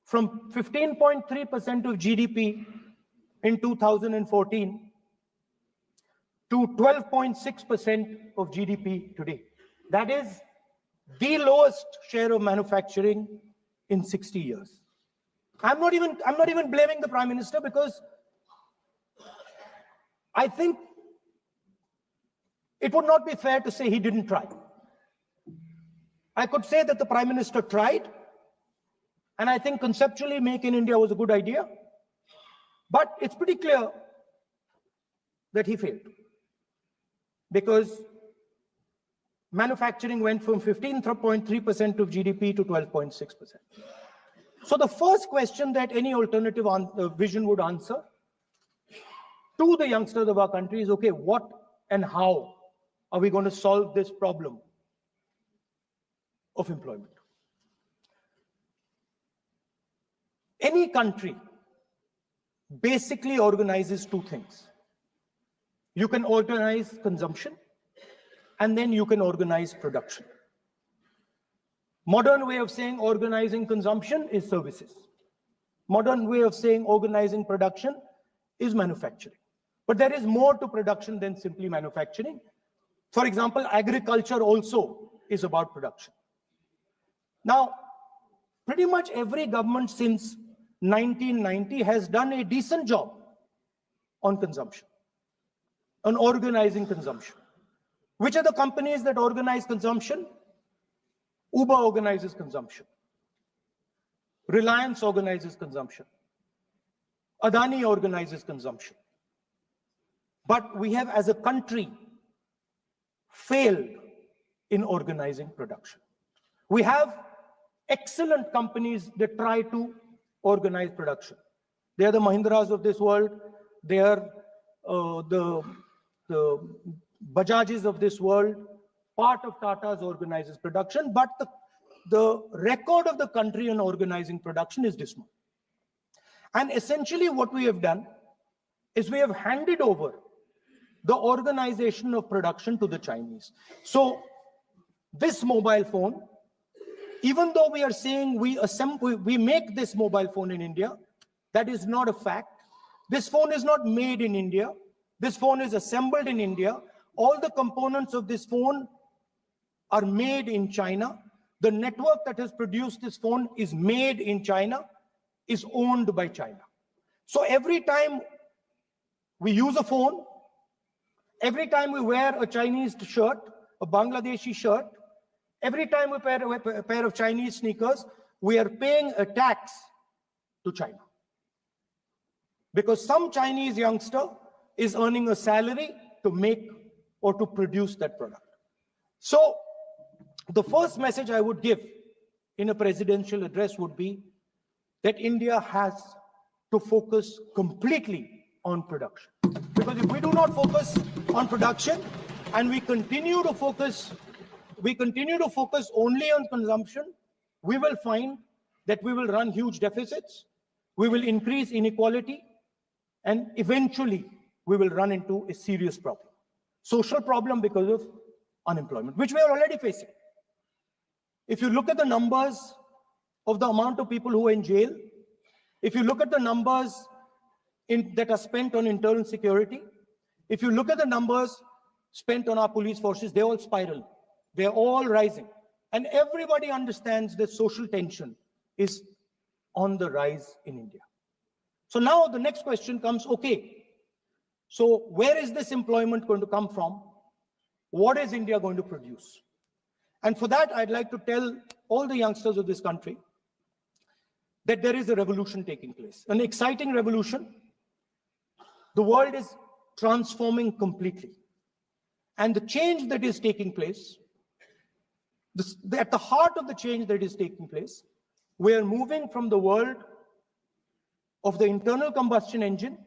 from 15.3% of GDP in 2014 to 12.6% of GDP today. That is the lowest share of manufacturing in 60 years. I'm not even blaming the Prime Minister, because I think it would not be fair to say he didn't try. I could say that the Prime Minister tried, and I think conceptually Make in India was a good idea, but it's pretty clear that he failed, because manufacturing went from 15.3% of GDP to 12.6%. So the first question that any alternative vision would answer to the youngsters of our country is, okay, what and how are we going to solve this problem of employment? Any country basically organizes two things. You can organize consumption, and then you can organize production. Modern way of saying organizing consumption is services. Modern way of saying organizing production is manufacturing. But there is more to production than simply manufacturing. For example, agriculture also is about production. Now, pretty much every government since 1990 has done a decent job on consumption, on organizing consumption. Which are the companies that organize consumption? Uber organizes consumption. Reliance organizes consumption. Adani organizes consumption. But we have, as a country, failed in organizing production. We have excellent companies that try to organize production. They are the Mahindras of this world. They are the Bajajs of this world. Part of Tata's organizes production, but the record of the country on organizing production is dismal. And essentially what we have done is we have handed over the organization of production to the Chinese. So this mobile phone, even though we are saying we make this mobile phone in India, that is not a fact. This phone is not made in India. This phone is assembled in India. All the components of this phone are made in China. The network that has produced this phone is made in China, is owned by China. So every time we use a phone, every time we wear a Chinese shirt, a Bangladeshi shirt, every time we wear a pair of Chinese sneakers, we are paying a tax to China. Because some Chinese youngster is earning a salary to make or to produce that product. So the first message I would give in a presidential address would be that India has to focus completely on production. Because if we do not focus on production and we continue to focus only on consumption, we will find that we will run huge deficits, we will increase inequality, and eventually we will run into a serious problem. Social problem because of unemployment, which we are already facing. If you look at the numbers of the amount of people who are in jail, if you look at the numbers that are spent on internal security, if you look at the numbers spent on our police forces, they all spiral. They're all rising. And everybody understands that social tension is on the rise in India. So now the next question comes, okay, so where is this employment going to come from? What is India going to produce? And for that, I'd like to tell all the youngsters of this country that there is a revolution taking place, an exciting revolution. The world is transforming completely. And the change that is taking place, at the heart of the change that is taking place, we are moving from the world of the internal combustion engine